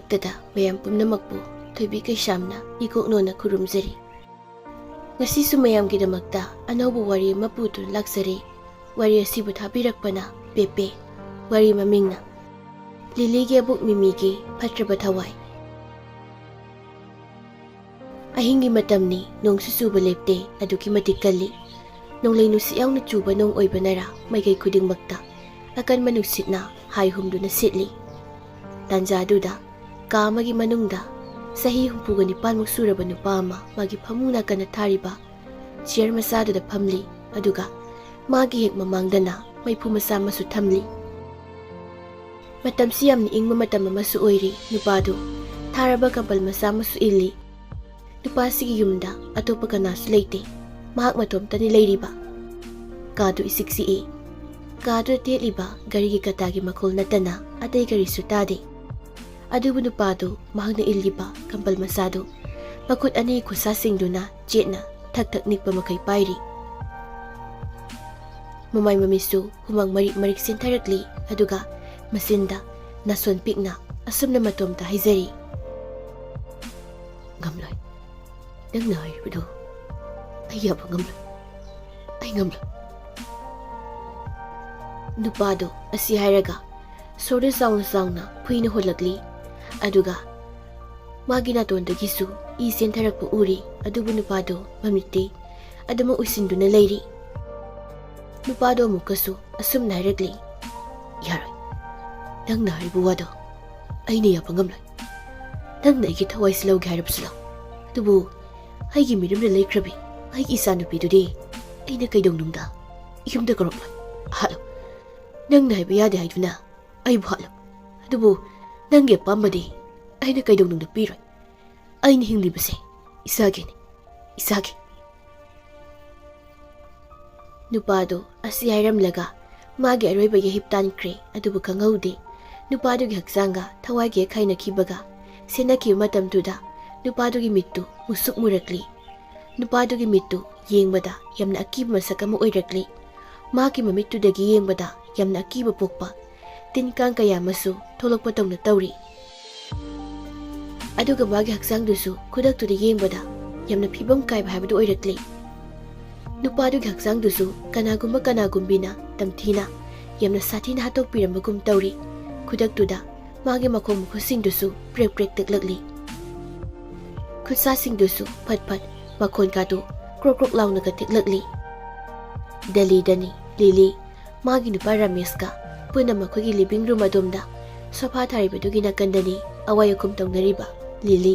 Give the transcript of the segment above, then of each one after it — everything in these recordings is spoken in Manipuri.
ꯃꯛꯇꯗ ꯃꯌꯥꯝ ꯄꯨꯝꯅꯃꯛꯄꯨ ꯊꯣꯏꯕꯤ ꯀꯩꯁꯥꯝꯅ ꯏꯀꯣꯛꯅꯣꯅ ꯈꯨꯔꯨꯝꯖꯔꯤ꯫ ꯉꯁꯤꯁꯨ ꯃꯌꯥꯝꯒꯤꯗꯃꯛꯇ ꯑꯅꯧꯕ ꯋꯥꯔꯤ ꯑꯃ ꯄꯨꯗꯨꯅ ꯂꯥꯛꯆꯔꯤ꯫ ꯋꯥꯔꯤ ꯑꯁꯤꯕꯨ ꯊꯥꯕꯤꯔꯛꯄꯅ ꯄꯦꯄꯦ, ꯋꯥꯔꯤ ꯃꯃꯤꯡꯅ ꯂꯤꯂꯤꯒꯤ ꯑꯕꯣꯛ ꯃꯤꯃꯤꯒꯤ ꯐꯠꯇ꯭ꯔꯕ-ꯊꯋꯥꯏ꯫ ꯑꯍꯤꯡꯒꯤ ꯃꯇꯝꯅꯤ, ꯅꯣꯡꯁꯨ ꯆꯨꯕ ꯂꯦꯞꯇꯦ, ꯑꯗꯨꯛꯀꯤ ꯃꯇꯤꯛ ꯀꯜꯂꯤ꯫ ꯅꯣꯡꯂꯩ ꯅꯨꯡꯁꯤꯠ ꯌꯥꯎꯅ ꯆꯨꯕ ꯅꯣꯡ ꯑꯣꯏꯕꯅꯔꯥ ꯃꯥꯏꯀꯩ ꯈꯨꯗꯤꯡꯃꯛꯇ ꯑꯀꯟꯕ ꯅꯨꯡꯁꯤꯠꯅ ꯍꯥꯏ ꯍꯨꯝꯗꯨꯅ ꯁꯤꯠꯂꯤ꯫ ꯇꯥꯟꯖꯥꯗꯨꯗ ꯀꯥ ꯑꯃꯒꯤ ꯃꯅꯨꯡꯗ ꯆꯍꯤ 69ꯃꯨꯛ ꯁꯨꯔꯕ ꯅꯨꯄꯥ ꯑꯃ ꯃꯥꯒꯤ ꯐꯃꯨꯡ ꯅꯥꯀꯟꯗ ꯊꯥꯔꯤꯕ ꯆꯤꯌꯔ ꯃꯆꯥꯗꯨꯗ ꯐꯝꯂꯤ, ꯑꯗꯨꯒ ꯃꯥꯒꯤ ꯍꯦꯛ ꯃꯃꯥꯡꯗꯅ ꯃꯩꯐꯨ ꯃꯆꯥ ꯑꯃꯁꯨ ꯊꯝꯂꯤ꯫ ꯃꯇꯝꯁꯤ ꯌꯥꯝꯅ ꯏꯪꯕ ꯃꯇꯝ ꯑꯃꯁꯨ ꯑꯣꯏꯔꯤ꯫ ꯅꯨꯄꯥꯗꯨ ꯊꯥꯔꯕ ꯀꯝꯕꯜ ꯃꯆꯥ ꯑꯃꯁꯨ ꯏꯜꯂꯤ꯫ ꯅꯨꯄꯥꯁꯤꯒꯤ ꯌꯨꯝꯗ ꯑꯇꯣꯞꯄ ꯀꯅꯥꯁꯨ ꯂꯩꯇꯦ, ꯃꯍꯥꯛ ꯃꯇꯣꯝꯇꯅꯤ ꯂꯩꯔꯤꯕ꯫ ꯀꯥꯗꯨ ꯏꯆꯤꯛ ꯆꯤꯛꯏ꯫ ꯀꯥꯗꯨꯗ ꯇꯦꯠꯂꯤꯕ ꯒꯥꯔꯤꯒꯤ ꯀꯇꯥꯒꯤ ꯃꯈꯣꯜ ꯅꯠꯇꯅ ꯑꯇꯩ ꯀꯔꯤꯁꯨ ꯇꯥꯗꯦ꯫ ꯑꯗꯨꯕꯨ ꯅꯨꯄꯥꯗꯨ ꯃꯍꯥꯛꯅ ꯏꯜꯂꯤꯕ ꯀꯝꯕꯜ ꯃꯆꯥꯗꯨ ꯃꯈꯨꯠ ꯑꯅꯤ ꯈꯨꯠꯁꯥꯁꯤꯡꯗꯨꯅ ꯆꯦꯠꯅ ꯊꯛ ꯊꯛ ꯅꯤꯛꯄ ꯃꯈꯩ ꯄꯥꯏꯔꯤ꯫ ꯃꯃꯥꯏ ꯃꯃꯤꯠꯁꯨ ꯍꯨꯃꯥꯡ ꯃꯔꯤꯛ ꯃꯔꯤꯛ ꯆꯦꯟꯊꯔꯛꯂꯤ, ꯑꯗꯨꯒ ꯃꯆꯤꯟꯗ ꯅꯥꯁꯣꯟ ꯄꯤꯛꯅ ꯑꯁꯨꯝꯅ ꯃꯇꯣꯝꯇ ꯍꯥꯏꯖꯔꯤ, "ꯉꯝꯂꯣꯏ, ꯅꯪꯅ ꯍꯥꯏꯔꯤꯕꯗꯨ ꯑꯩ ꯌꯥꯕ ꯉꯝꯂꯣꯏ, ꯑꯩ ꯉꯝꯂꯣꯏ." ꯅꯨꯄꯥꯗꯨ ꯑꯁꯤ ꯍꯥꯏꯔꯒ ꯁꯣꯔꯗ ꯆꯥꯎꯅ ꯆꯥꯎꯅ ꯐꯨꯏꯅ ꯍꯣꯜꯂꯛꯂꯤ, ꯑꯗꯨꯒ ꯃꯥꯒꯤ ꯅꯥꯇꯣꯟꯗꯒꯤꯁꯨ ꯏ ꯆꯦꯟꯊꯔꯛꯄ ꯎꯔꯤ꯫ ꯑꯗꯨꯕꯨ ꯅꯨꯄꯥꯗꯨ ꯃꯃꯤꯠꯇꯤ ꯑꯗꯨꯃꯛ ꯎꯏꯁꯤꯟꯗꯨꯅ ꯂꯩꯔꯤ꯫ ꯅꯨꯄꯥꯗꯨ ꯑꯃꯨꯛꯀꯁꯨ ꯑꯁꯨꯝꯅ ꯍꯥꯏꯔꯛꯂꯤ, "ꯌꯥꯔꯣꯏ, ꯅꯪꯅ ꯍꯥꯏꯔꯤꯕ ꯋꯥꯗꯣ ꯑꯩꯅ ꯌꯥꯕ ꯉꯝꯂꯣꯏ꯫ ꯅꯪꯅ ꯑꯩꯒꯤ ꯊꯋꯥꯏꯁꯤ ꯂꯧꯒꯦ ꯍꯥꯏꯔꯕꯁꯨ ꯂꯧ, ꯑꯗꯨꯕꯨ ꯑꯩꯒꯤ ꯃꯤꯔꯝꯗ ꯂꯩꯈ꯭ꯔꯕꯤ ꯑꯩꯒꯤ ꯏꯆꯥꯅꯨꯄꯤꯗꯨꯗꯤ ꯑꯩꯅ ꯀꯩꯗꯧꯅꯨꯡꯗ ꯌꯨꯝꯗ ꯀꯧꯔꯛꯂꯣꯏ꯫ ꯍꯥꯠꯂꯨ, ꯅꯪꯅ ꯍꯥꯏꯕ ꯌꯥꯗꯦ ꯍꯥꯏꯗꯨꯅ ꯑꯩꯕꯨ ꯍꯥꯠꯂꯨ, ꯑꯗꯨꯕꯨ ꯅꯪꯒꯤ ꯑꯄꯥꯝꯕꯗꯤ ꯑꯩꯅ ꯀꯩꯗꯧꯅꯨꯡꯗ ꯄꯤꯔꯣꯏ꯫ ꯑꯩꯅ ꯍꯤꯡꯂꯤꯕꯁꯦ ꯏꯆꯥꯒꯤꯅꯤ, ꯏꯆꯥꯒꯤ." ꯅꯨꯄꯥꯗꯨ ꯑꯁꯤ ꯍꯥꯏꯔꯝꯂꯒ ꯃꯥꯒꯤ ꯑꯔꯣꯏꯕ ꯌꯥꯍꯤꯞ ꯇꯥꯟꯈ꯭ꯔꯦ, ꯑꯗꯨꯕꯨ ꯈꯪꯍꯧꯗꯦ ꯅꯨꯄꯥꯗꯨꯒꯤ ꯍꯛꯆꯥꯡꯒ ꯊꯋꯥꯏꯒ ꯍꯦꯛ ꯈꯥꯏꯅꯈꯤꯕꯒ ꯁꯦꯟꯅꯈꯤꯕ ꯃꯇꯝꯗꯨꯗ ꯅꯨꯄꯥꯗꯨꯒꯤ ꯃꯤꯠꯇꯨ ꯃꯨꯁꯨꯛ ꯃꯨꯔꯛꯂꯤ꯫ ꯅꯨꯄꯥꯗꯨꯒꯤ ꯃꯤꯠꯇꯨ ꯌꯦꯡꯕꯗ ꯌꯥꯝꯅ ꯑꯀꯤꯕ ꯃꯁꯛ ꯑꯃ ꯑꯣꯏꯔꯛꯂꯤ꯫ ꯃꯥꯒꯤ ꯃꯃꯤꯠꯇꯨꯗꯒꯤ ꯌꯦꯡꯕꯗ ꯌꯥꯝꯅ ꯑꯀꯤꯕ ꯄꯣꯛꯄ ꯇꯤꯟ ꯀꯥꯡ ꯀꯌꯥ ꯑꯃꯁꯨ ꯊꯣꯛꯂꯛꯄ ꯇꯧꯅ ꯇꯧꯔꯤ꯫ ꯑꯗꯨꯒ ꯃꯥꯒꯤ ꯍꯛꯆꯥꯡꯗꯨꯁꯨ ꯈꯨꯗꯛꯇꯨꯗ ꯌꯦꯡꯕꯗ ꯌꯥꯝꯅ ꯐꯤꯕꯝ ꯀꯥꯏꯕ ꯍꯥꯏꯕꯗꯨ ꯑꯣꯏꯔꯛꯂꯤ꯫ ꯅꯨꯄꯥꯗꯨꯒꯤ ꯍꯛꯆꯥꯡꯗꯨꯁꯨ ꯀꯅꯥꯒꯨꯝꯕꯤꯅ ꯇꯝꯊꯤꯅ ꯌꯥꯝꯅ ꯁꯥꯊꯤꯅ ꯍꯥꯠꯇꯣꯛꯄꯤꯔꯝꯕꯒꯨꯝ ꯇꯧꯔꯤ꯫ ꯈꯨꯗꯛꯇꯨꯗ ꯃꯥꯒꯤ ꯃꯈꯣꯡ ꯃꯈꯨꯠꯁꯤꯡꯗꯨꯁꯨ ꯄ꯭ꯔꯦꯛ ꯄ꯭ꯔꯦꯛ ꯇꯦꯛꯂꯛꯂꯤ꯫ ꯈꯨꯠꯁꯥꯁꯤꯡꯗꯨꯁꯨ ꯐꯠ ꯐꯠ ꯃꯈꯣꯟ-ꯀꯥꯗꯨ ꯀ꯭ꯔꯣꯛ ꯀ꯭ꯔꯣꯛ ꯂꯥꯎꯅꯒ ꯇꯦꯛꯂꯛꯂꯤ꯫ ꯗꯦꯜꯂꯤꯗꯅꯤ ꯂꯤꯂꯤ ꯃꯥꯒꯤ ꯅꯨꯄꯥ ꯔꯃꯦꯁꯀ ꯄꯨꯟꯅ ꯃꯈꯣꯏꯒꯤ ꯂꯤꯚꯤꯡ ꯔꯨꯝ ꯑꯗꯣꯝꯗ ꯁꯣꯐꯥ ꯊꯥꯔꯤꯕꯗꯨꯒꯤ ꯅꯥꯀꯟꯗꯅꯤ ꯑꯋꯥꯏ ꯑꯈꯨꯝ ꯇꯧꯅꯔꯤꯕ꯫ ꯂꯤꯂꯤ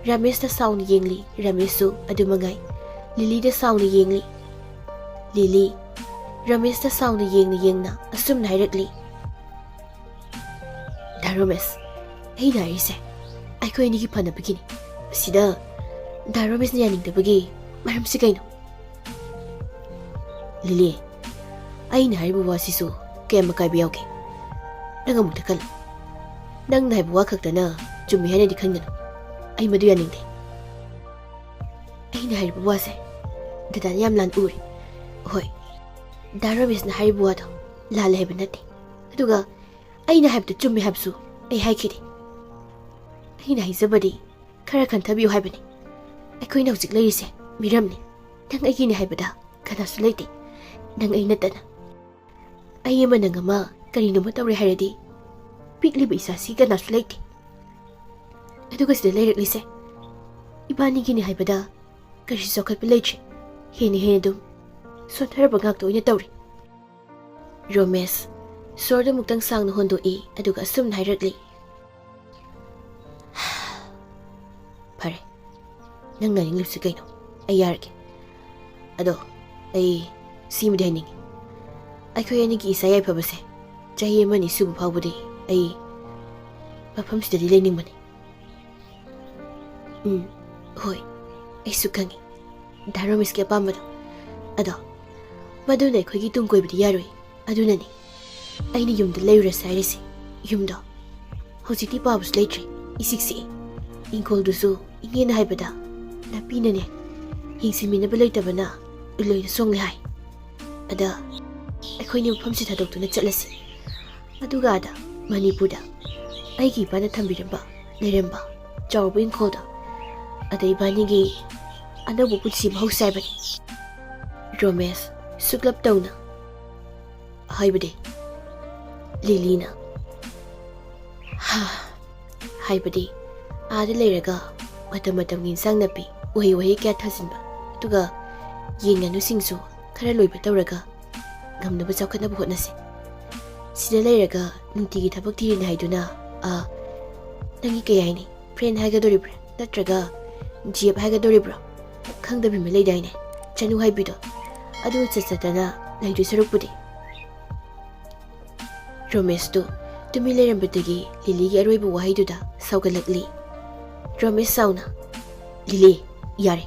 ꯔꯃꯦꯁꯇ ꯁꯥꯎꯅ ꯌꯦꯡꯂꯤ, ꯔꯃꯦꯁꯁꯨ ꯑꯗꯨꯃꯉꯥꯏ ꯂꯤꯂꯤꯗ ꯁꯥꯎꯅ ꯌꯦꯡꯂꯤ꯫ ꯂꯤꯂꯤ ꯔꯃꯦꯁꯇ ꯁꯥꯎꯅ ꯌꯦꯡꯅ ꯑꯁꯨꯝꯅ ꯍꯥꯏꯔꯛꯂꯤ, "ꯗꯥ ꯔꯃꯦꯁ, ꯑꯩꯅ ꯍꯥꯏꯔꯤꯁꯦ ꯑꯩꯈꯣꯏ ꯑꯅꯤꯒꯤ ꯐꯅꯕꯒꯤꯅꯤ꯫ ꯃꯁꯤꯗ ꯗꯥ ꯔꯃꯦꯁꯅ ꯌꯥꯅꯤꯡꯗꯕꯒꯤ ꯃꯔꯝꯁꯤ ꯀꯩꯅꯣ?" "ꯂꯤꯂꯤ, ꯑꯩꯅ ꯍꯥꯏꯔꯤꯕ ꯋꯥꯁꯤꯁꯨ ꯀꯌꯥꯝ ꯑꯀꯥꯏꯕ ꯌꯥꯎꯒꯦ? ꯅꯪ ꯑꯃꯨꯛꯇ ꯈꯜꯂꯨ꯫ ꯅꯪꯅ ꯍꯥꯏꯕ ꯋꯥ ꯈꯛꯇꯅ ꯆꯨꯝꯃꯤ ꯍꯥꯏꯅꯗꯤ ꯈꯟꯒꯅꯨ, ꯑꯩ ꯃꯗꯨ ꯌꯥꯅꯤꯡꯗꯦ꯫ ꯑꯩꯅ ꯍꯥꯏꯔꯤꯕ ꯋꯥꯁꯦ ꯗꯗꯥꯅ ꯌꯥꯝ ꯂꯥꯟ ꯎꯔꯦ꯫ ꯍꯣꯏ, ꯗꯥ ꯔꯃꯦꯁꯅ ꯍꯥꯏꯔꯤꯕ ꯋꯥꯗꯣ ꯂꯥꯜꯂꯦ ꯍꯥꯏꯕ ꯅꯠꯇꯦ, ꯑꯗꯨꯒ ꯑꯩꯅ ꯍꯥꯏꯕꯗꯨ ꯆꯨꯝꯃꯤ ꯍꯥꯏꯕꯁꯨ ꯑꯩ ꯍꯥꯏꯈꯤꯗꯦ꯫ ꯑꯩꯅ ꯍꯥꯏꯖꯕꯗꯤ ꯈꯔ ꯈꯟꯊꯕꯤꯌꯨ ꯍꯥꯏꯕꯅꯤ꯫ ꯑꯩꯈꯣꯏꯅ ꯍꯧꯖꯤꯛ ꯂꯩꯔꯤꯁꯦ ꯃꯤꯔꯝꯅꯤ, ꯅꯪ ꯑꯩꯒꯤꯅꯤ ꯍꯥꯏꯕꯗ ꯀꯅꯥꯁꯨ ꯂꯩꯇꯦ, ꯅꯪ ꯑꯩ ꯅꯠꯇꯅ꯫ ꯑꯩ ꯑꯃ ꯅꯪ ꯑꯃ ꯀꯔꯤꯅꯣꯃ ꯇꯧꯔꯦ ꯍꯥꯏꯔꯗꯤ ꯄꯤꯛꯂꯤꯕ ꯏꯆꯥꯁꯤ ꯀꯅꯥꯁꯨ ꯂꯩꯇꯦ꯫ ꯑꯗꯨꯒ ꯁꯤꯗ ꯂꯩꯔꯛꯂꯤꯁꯦ ꯏꯕꯥꯅꯤꯒꯤꯅꯤ ꯍꯥꯏꯕꯗ ꯀꯔꯤꯁꯨ ꯆꯥꯎꯈꯠꯄ ꯂꯩꯇ꯭ꯔꯤ, ꯍꯦꯟꯅ ꯑꯗꯨꯝ ꯁꯣꯟꯊꯔꯕ ꯉꯥꯛꯇ ꯑꯣꯏꯅ ꯇꯧꯔꯤ." ꯔꯣꯃꯦꯁ ꯁꯣꯔꯗ ꯑꯃꯨꯛꯇꯪ ꯁꯥꯡꯅ ꯍꯣꯟꯗꯣꯛꯏ, ꯑꯗꯨꯒ ꯑꯁꯨꯝꯅ ꯍꯥꯏꯔꯛꯂꯤ, "ꯐꯔꯦ, ꯅꯪ ꯅꯥꯅꯤꯡꯂꯤꯕꯁꯤ ꯀꯩꯅꯣ? ꯑꯩ ꯌꯥꯔꯒꯦ꯫ ꯑꯗꯣ ꯑꯩ ꯁꯤꯃꯗꯤ ꯍꯥꯏꯅꯤꯡꯉꯤ, ꯑꯩꯈꯣꯏ ꯑꯅꯤꯒꯤ ꯏꯆꯥ ꯌꯥꯏꯐꯕꯁꯦ ꯆꯍꯤ 1-2 ꯁꯨꯕ ꯐꯥꯎꯕꯗꯤ ꯑꯩ ꯃꯐꯝꯁꯤꯗꯗꯤ ꯂꯩꯅꯤꯡꯕꯅꯤ." "ꯍꯣꯏ, ꯑꯩꯁꯨ ꯈꯪꯉꯤ ꯗꯥ ꯔꯃꯦꯁꯀꯤ ꯑꯄꯥꯝꯕꯗꯣ, ꯑꯗꯣ ꯃꯗꯨꯅ ꯑꯩꯈꯣꯏꯒꯤ ꯇꯨꯡ ꯀꯣꯏꯕꯗꯤ ꯌꯥꯔꯣꯏ꯫ ꯑꯗꯨꯅꯅꯤ ꯑꯩꯅ ꯌꯨꯝꯗ ꯂꯩꯔꯨꯔꯁꯦ ꯍꯥꯏꯔꯤꯁꯦ꯫ ꯌꯨꯝꯗꯣ ꯍꯧꯖꯤꯛꯇꯤ ꯄꯥꯕꯁꯨ ꯂꯩꯇ꯭ꯔꯤ, ꯏꯆꯤꯛ ꯆꯤꯛꯏ, ꯏꯪꯈꯣꯜꯗꯨꯁꯨ ꯏꯉꯦꯅ ꯍꯥꯏꯕꯗ ꯅꯥꯄꯤꯅꯅꯦ, ꯌꯦꯡꯁꯤꯟꯕꯤꯅꯕ ꯂꯩꯇꯕꯅ ꯎꯂꯣꯏꯅ ꯁꯣꯡꯂꯦ ꯍꯥꯏ꯫ ꯑꯗ ꯑꯩꯈꯣꯏꯅꯤ ꯃꯐꯝꯁꯤ ꯊꯥꯗꯣꯛꯇꯨꯅ ꯆꯠꯂꯁꯤ, ꯑꯗꯨꯒ ꯑꯗ ꯃꯅꯤꯄꯨꯔꯗ ꯑꯩꯒꯤ ꯏꯄꯥꯅ ꯊꯝꯕꯤꯔꯝꯕ ꯂꯩꯔꯝꯕ ꯆꯥꯎꯔꯕ ꯏꯪꯈꯣꯜꯗ ꯑꯗ ꯏꯕꯥꯅꯤꯒꯤ ꯑꯅꯧꯕ ꯄꯨꯟꯁꯤ ꯃꯍꯧꯁꯥ ꯍꯥꯏꯕꯅꯤ ꯔꯣꯃꯦꯁ ꯁꯨꯛꯂꯞ ꯇꯧꯅ ꯍꯥꯏꯕꯗꯤ ꯂꯤꯂꯤꯅ ꯍꯥꯏꯕꯗꯤ ꯑꯥꯗ ꯂꯩꯔꯒ ꯃꯇꯝꯒꯤ ꯏꯟꯁꯥꯡ ꯅꯥꯄꯤ ꯎꯍꯩ ꯀꯌꯥ ꯊꯥꯖꯤꯟꯕ ꯑꯗꯨꯒ ꯌꯦꯟ ꯉꯥꯅꯨꯁꯤꯡꯁꯨ ꯈꯔ ꯂꯣꯏꯕ ꯇꯧꯔꯒ ꯉꯝꯅꯕ ꯆꯥꯎꯈꯠꯅꯕ ꯍꯣꯠꯅꯁꯤ sida layraga nungtigi thabak tirine haiduna nangi kay haini friend haigadoribra natraga jiep haigadoribra khangdabi me leidaine chanu haibido adu chatsatana laidu sarupudi Romesh tu tumi leirambadagi Lili gi aroiba wahaiduda saugalakli Romesh sauna Lili yare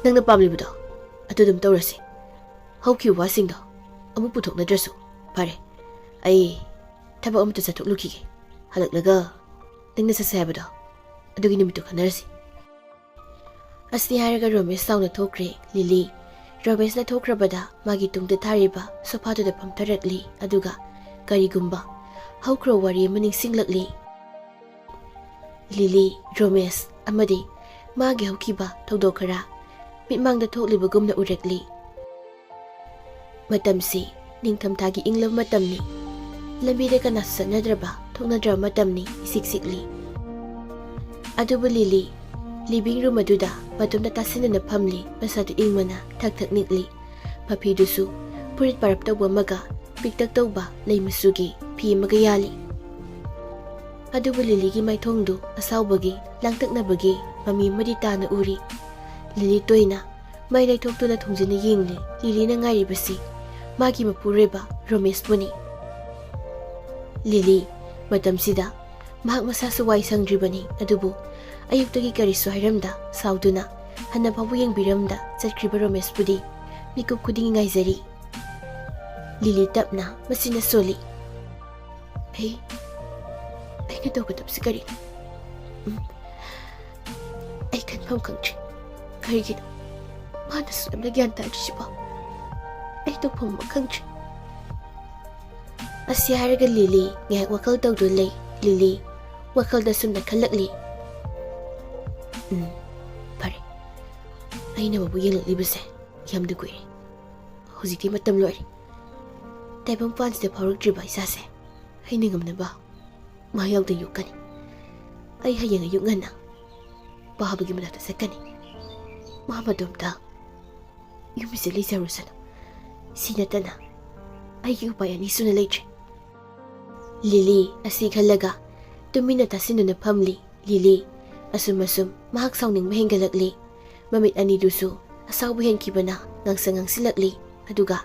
nangna pamlibudo adudum tawrasi hauki wasingdo amu puthoknadrasu pare ai thaba amta chathokluki halaklaga nangna sasayabado adugi nimitu khanarasi asni haraga Romesh sauna thokre Lili Romesh na thokrabada magi tungda thariba sofa da pamtharakli aduga karigumba haukro wari maning singlakli Lili Romesh amadi magi haukiba thokdokara mitmangda thoklibagumna urekli matamsi ningthamthagi inglav matamni lambida kana sanadraba thoknadra matamni isiksikli adubu Lili living room aduda matumda tasinna phamli masadu ingmana thak nikli papidusu purit parap tawba maga piktak tawba leimasugi phi maga yali adubu Lili gi maithongdu asawbagi langtaknabagi mami madi tana uri Lili toina mai laithoktuna thongjina yengli Lili na ngairibasi magi mapureba Romesh puni Lili matamsida mahak masasu wai sangdribani adubu ayuktagi karisu hairamda sauduna hanna babu yengbiramda chatkriba Romesh pudi mikup kudingi ngaizari Lili tapna masina soli ai na tawgadabsi kari ai kanfam kangtri karigino mana sulamna gyan tadrisiba ai tawfam makangtri asi haraga Lili ngayak wakal tawdu lay Lili wakal da sumna khalakli pare ai na babu yenglibase yamdu kuire hojikti matam lori taibam pansida phauraktriba isase haina ngamnaba mayawda yukani ai hayang ayuk ngana bahabagi manata sakani mahamadumta yumise leizarusana sinatana ai upayani suna leitre Lili asi khalaga tumina tasinuna phamli Lili asum mahak sauning mahengalakli mamit ani dusu asawbu henkibana ngangsilakli aduga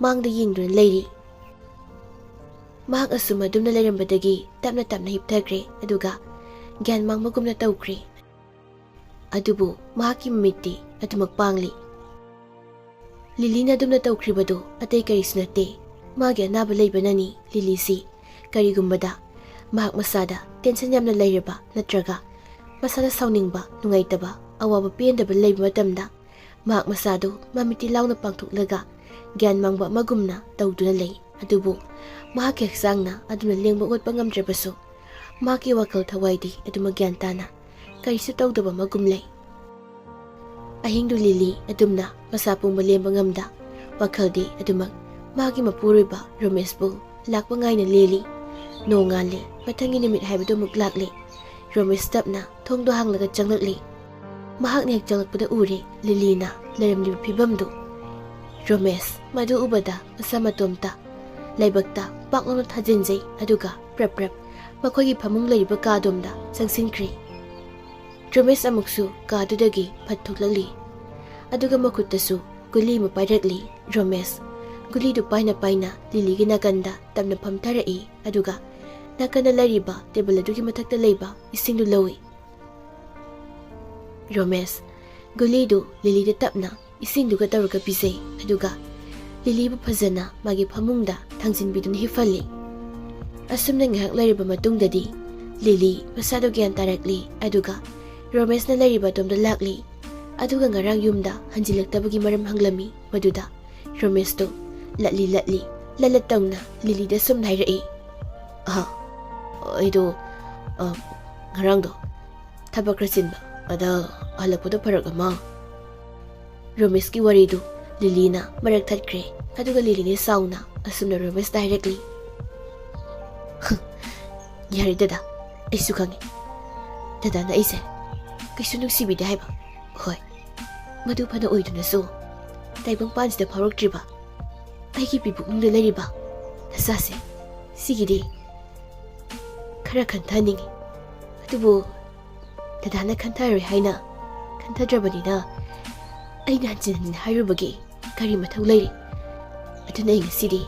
mangda yingdun leiri mahak asuma dumna leirambadagi tapna hipthakre aduga gyan mangmagumna tawkre adubu mahaki mamitti adumak pangli Lili na dumna tawkribado atay karisnate magi anaba leibanani Lili si karigumbada mahak masada tension yamna leiraba natraga masada sawningba nungaitaba awaba pendaba leiba matamda mahak masado mamiti lawna pangthoklaga gyan mangba magumna tawduna lei adubu mahaki haksangna aduna lengba otpa ngamdrabasu mahaki wakal thawaidi aduma gyan tana karisu tawdaba magum lei ahingdu Lili adumna masapungba lemba ngamda wakaldi adumak magi mapuriba Romesh bu lakpa ngaina leli nongali pathangi nimit haibadu muklakli Romesh tapna thongdo hanglaga changlakli mahak nek changlakpada uri Lilina leramliba phibamdu Romesh madu ubada asamatomta laibakta paknono thajinjai aduga prap makhogi phamung leiriba kadomda changsinkri Romesh amuksu kadudagi phatthoklakli aduga makhutasu guli mapairakli Romesh guli du paina Lili gi nakanda tamna phamtharai aduga nakana lariba table adugi mathakta leiba isingdu lawi Romesh guli du Lili da tapna isingdu ga tawraga pisai aduga Lili bu phajana magi phamungda thangjin bidun hifalli asumna ngahak lariba matungdadi Lili masado gyan tarakli aduga Romesh na lariba tomda lakli aduga ngarang yumda hanjilaktabagi maram hanglami maduda Romesh to latli lalatangna Lili da sum nairai aido ngarangdo thaba krasinba ada halakpoda farak ama Romesh ki wari du Lili na marak thatkre aduga Lili ne sauna asumna Romesh directly yari dada aisu khangi dada na aise kaisu nungsibi de haiba hoi madu phana oiduna so taibang pansida phawroktriba aigi bibuk nungda leriba nasase sigidi khara khanthaningi adubu dada na khantharoi haina khanthadrabanina aina hanjin hairubagi kari mathau leiri aduna inga sidi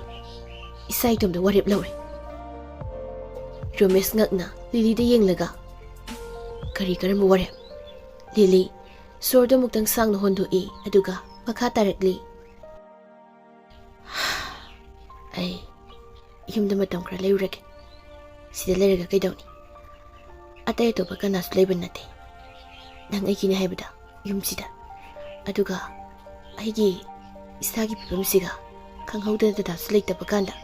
isai tomda warep lawre Romesh ngakna Lili de yenglaga kari karam warep Lili sorda muktang sang no hondo e aduga Makha tarakli ai yumda matam kra leirage sida leiraga kaidawni atay Atopa kanas leiban nate nang ai kini haibada yumsida aduga aigi isagi pipamsiga kanghauda da sleita bakanda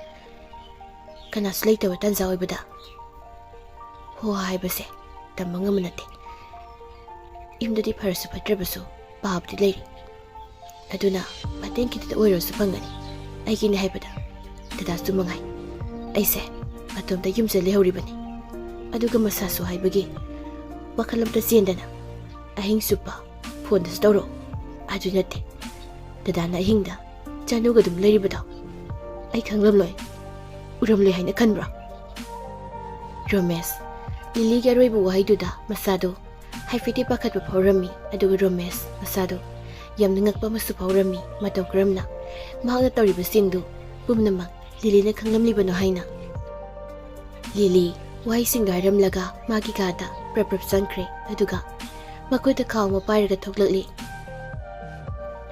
kana sleita watan za oibada ho haibase tamanga manate imdadi pharasu patrabasu babdi leiri aduna mateng kitida oirosu pangani aigi ni haibada dadasu mangai aise atomda yumse lehoribani aduga masasu haibagi wakalamta sendana ahing supa phone da storo adu nate dadana ahingda chanuga dum leiribada ai khanglam loi uram le haina khanbra Romesh Lili ga roibu waiduda masado haifiti pakhat ba phorami aduga Romesh masado yamna ngakpa masu phorami mataw kramna mahakna tawriba singdu bumnama Lili na khanglamli bano haina Lili wai singairam laga magi gada prap sankre aduga makoita khaw ma pairaga thoklakli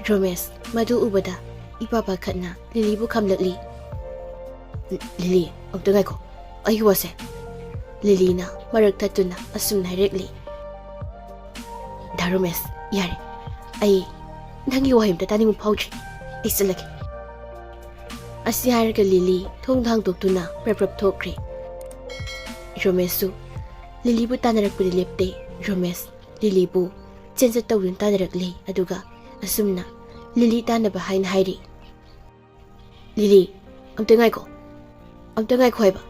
Romesh madu ubada ipapa khatna Lili bu khamlakli Lili amta ngaiko ai wase Lili na marak tatuna asum directly Romesh yare ai nangi wahim ta tani mu phauchi ai salaki asi harga Lili thong thang toktuna prap thokri Romesh su Lili bu tanarak puri lepte Romesh Lili bu chensa tawun tanarakli aduga asumna Lili tanaba hain hairi Lili amta ngaiko haiba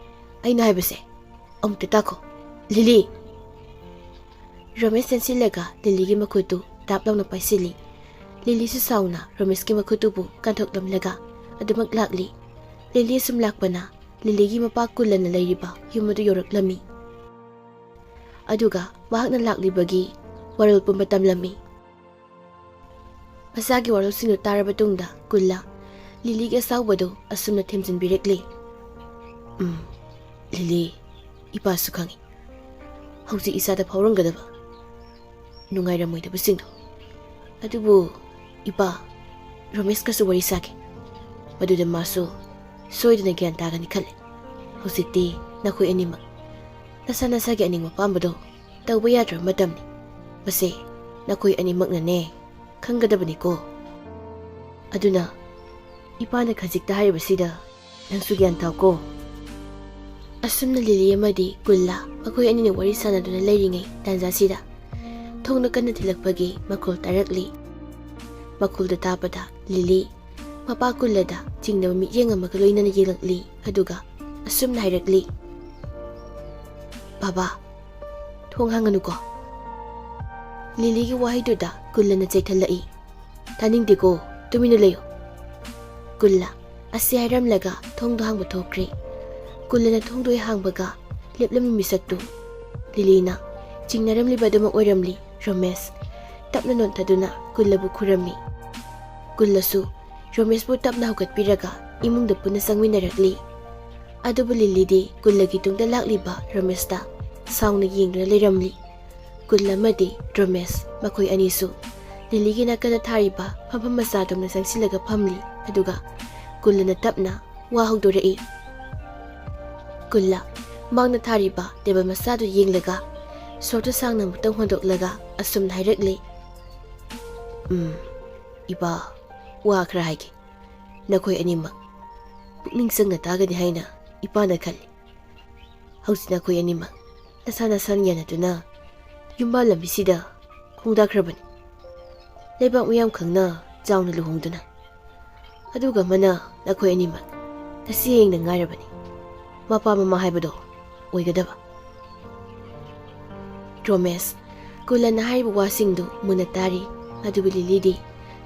aina haibase amta tako Lili Romesh sensilaga Lili gi makutu taplawna paisili Lili su sauna Romesh gi makutu bu kanthoklam laga adumak lakli Lili sumlakpana Lili gi mapa kulana leiriba yumadu yoraklami aduga mahakna laklibagi warul pumba tamlami masagi warul sinu taraba tungda kulla Lili gi asawbado asumna themjin birekli Lili ipa su khangi hauji isada phawrangadaba nungairamoi basingdo adubu ipa Romesh kasu wari sake maduda masu soidana gyan tagani khale hausikti nakhoi anima nasana sage aning mapambado tawba yadra matamni base nakhoi animak na ne khangadabani ko aduna ipana khajikta haribasida nangsu gyan taw ko asumna Lili amadi kulla makhoi anina wari sanaduna leiringai tanjasida thongna kanna thilakpagi makol tarakli makulda tapada Lili mapa kullada chingna miyeng amaga loinana yelakli aduga asumna hairakli baba thong hanganu ko Lili gi waiduda kullana chaithalai taningde ko tumina leyo kulla asi hairam laga thongdo hangba thokre kullana thongdoi hangbaga leplamni misaktu Lilina chingnaramli badama oiramli Romesh tapna nontaduna kullabu khurami kullasu Romesh bu tapna hugatpiraga imungda puna sangminarakli adubu Lili di kullagi tungda lakliba Romesh da saungna yengduna leiramli kullamadi Romesh makhoi anisu Lili gi nakana thariba phampham masadamna sangsilaga phamli aduga kullana tapna wa hogdorai kulla mangna thariba tebal masadu yenglaga sorta sangna mutang hondoklaga asumna hairakli iba wa khra haike nakhoi anima pukning sangna tagani haina ipana khali hausina khoi anima nasan yanaduna yumba lambisida khongdakrabani leibak miyam khangna chauna luhongduna aduga mana nakhoi animak tasiyeng na ngairabani mapa mama haibado oigadaba Romes kulana haribu wasingdu munatari adubi Lili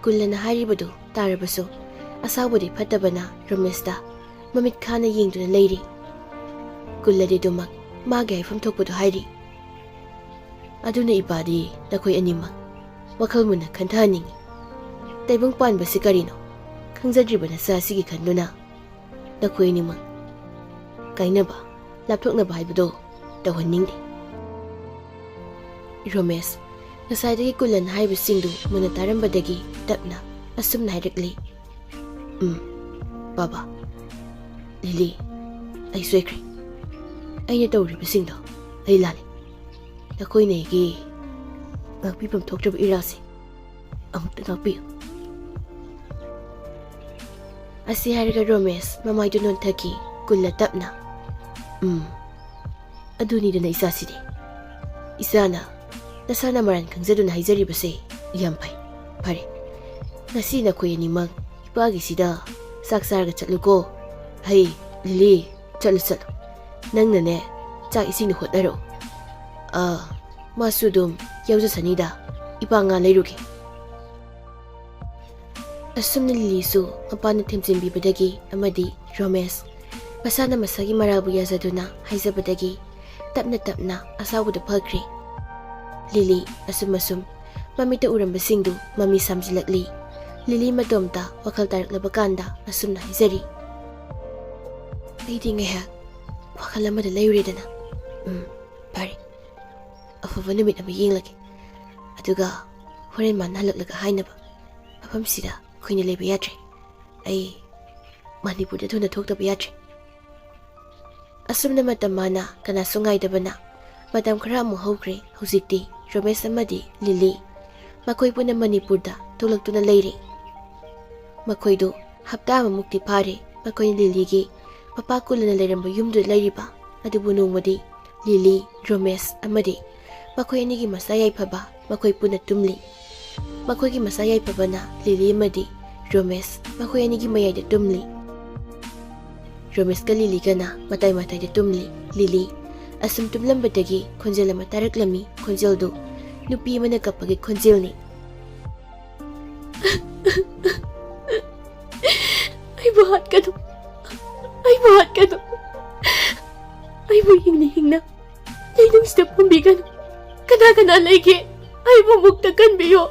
kulana haribadu tarabaso asawbudi fatabana Romesta mamit khana yengduna leiri kulladi dumak mage haifam thokpadu hairi aduna ibadi nakhoi animak wakhal muna khanthaningi taibang panbasi karino khangzadribana sa sigi khanduna nakhoi animak kainaba lapthoknaba haibado tawhaningdi Romes nasaidagi kulan haibasingdu muna tarambadagi tapna asumna hairikli Baba Lili ay soikri ayna tawribasingdo ay lali nakoy nagi ngakpipam thoktraba irasi amukta ngakpiyo asi hairaga Romes mamaydo non thaki kulla tapna adunida na isasidi isana nasana maran khangzaduna haizaribase yam phare ngasi nakhoi animak ipagi sida saksarga chatluko hai Lili chalu nangna ne chak ising ni hotaro masudum yauja sanida ipanga leiruke asumna Lili su apana themjin bibadagi amadi Romes masana masagi marabu yazaduna haizabadagi tapna asabuda phakri Lili asum mamita urambasingdu mami samjilakli Lili matomta wakal taraklabakanda asumna haizari aidi ngayhak wakal amada layuredana pare afaba numit ama yenglaki aduga horen man halaklaga hainaba mafamsida khoina leba yadre ai Manipurda thuna thoktaba yadre asumna matam mana kana sungaidabana matam khara amu hokre hojikti Romes amadi Lili makhoi puna Manipurda tholaktuna leire makhoido hapta amamukti phare makhoi Liligi papa kulana leiramba yumdu leiriba adubu nongmadi Lili Romes amadi makhoi anigi masa yaifaba makhoi puna tumli makhoigi masa yaifabana Lili amadi Romes makhoi anigi mayai da tumli Romes ka Lili kana matai da tumli Lili asum tumlambadagi khonjel ama taraklami khonjeldu nupi mana kapagi khonjelni ai bahat kanu ai bu hingna leidung step pumbigan kana lagi ai bu mukta kan biyo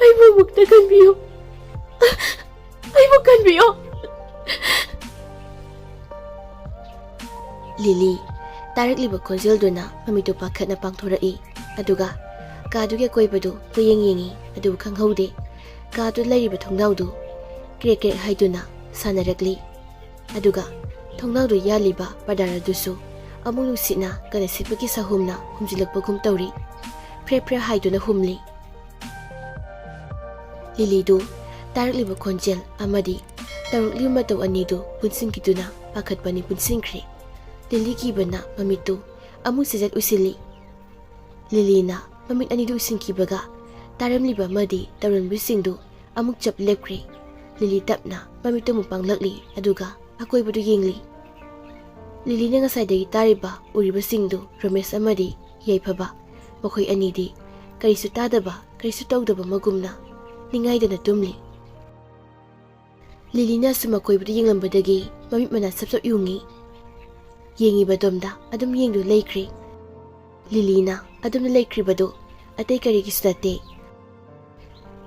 ai bu kan biyo Lili tarakliba khonjelduna mamito pakhatna pangthorai aduga kaduge koibadu puyeng adu khanghaude kadu lairiba thongnaudu krek haiduna sanarakli aduga thongnaudu yaliba padaradusu amulu sina kana sipaki sahumna humjilakpa gum tawri pre haiduna humli Lilidu tarakliba khonjel amadi tarukli mataw anidu punsingkiduna pakhatpani punsingkhri Lili kibana mamitu amu sejat usili Lilina mamit anidu usingkibaga taramliba madi tarun bisingdu amuk chap lepkri Lili tapna mamitu mupanglakli aduga akoibadu yengli Lilina ngasaidagi tariba uribasingdu Romes amadi yaifaba makhoi anidi karisu tadaba karisu tawdaba magumna ningaidana tumli Lilina sumakoibadu yenglambadagi mamit mana sapsap yungi yengi badomda adum yengdu leikri Lilina adum leikri badu atay karigi sudate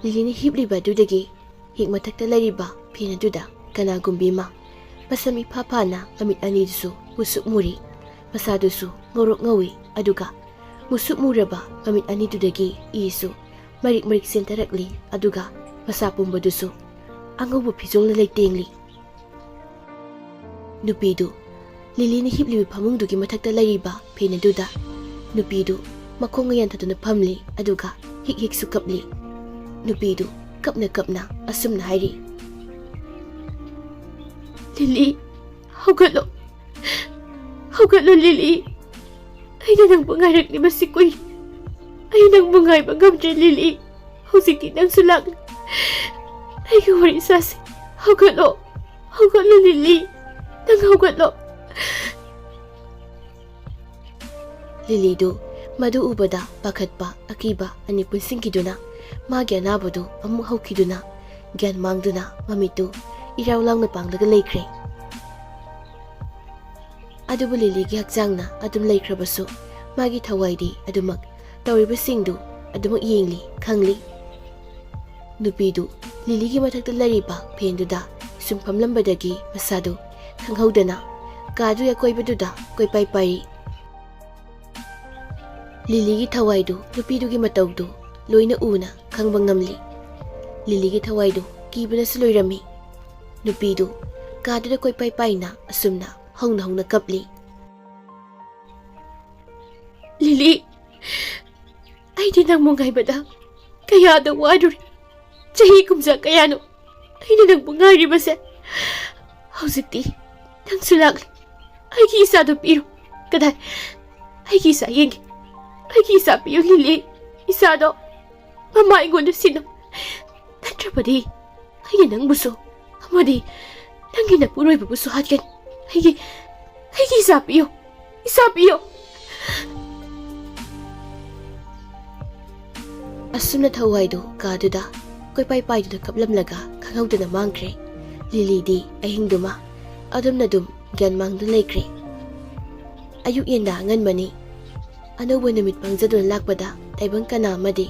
Lilina hibli badu dagi hikmatakta lariba pina duda kana gumbima pasami papana amit anidusu musuk muri masadusu ngorok ngawi aduga musuk muraba amit anidu dagi isu marik sentarakli aduga masapum badusu angabu pizong na leitengli nupidu Lili ni hibli pamungdugi matakta lariba pina duda nupidu makhong ngayan tatuna pamli aduga hik sukapli nupidu kapna asumna hairi Lili haugatlo Lili Aina nang pangarap ni Masikoy. Ay nang bungay bagamdre Lili. Husiti nang sulak. Ay wari sasi. Hagalo. Hagalo Lili. Nang hagalo. Lili do madu ubada pakat pa akiba ani punsingkiduna. Magi anabado amuk haukiduna. Gyan mangduna mamitu. Iraw lang na pangdaga laikre. Adubu Lili gi hakjangna adum laikrabasu. Magi Thawai adumak. Taobirako adumak yengli khangli. Nupidu Lili gi mathakta lariba phenduda sumfamlambadagi masadu khanghaudana kadu yakoibaduda koipai pari. Lili gi Thawaidu nupidu gi mataudu loina una khangba ngamli. Lili gi Thawaidu kibana suloirami. Nupidu kadu da koipai paina asumna hongna kapli. Lili, ay di nang mungay bada, kaya da waduri. Chahi kumsa kaya no, ay di nang mungari basa. Hausikti, nang sulakli, ay kisa do piro, kaday, ay kisa yengi, ay kisa piyo Lili, isa do, mama ingo na sino. Tatrapadi, ay nang buso, amadi, nang ginapuroy babuso hatkan, ay kisa piyo, isa piyo. Asumna Thawaidu kaduda koipai paiduda kaplamlaga khanghaudana mangkre. Lili di ahingduma Adomna dum gyan mangdu laikre. Ayuk yenda nganmani anoba numit pangjaduna lakpada taibang kana madi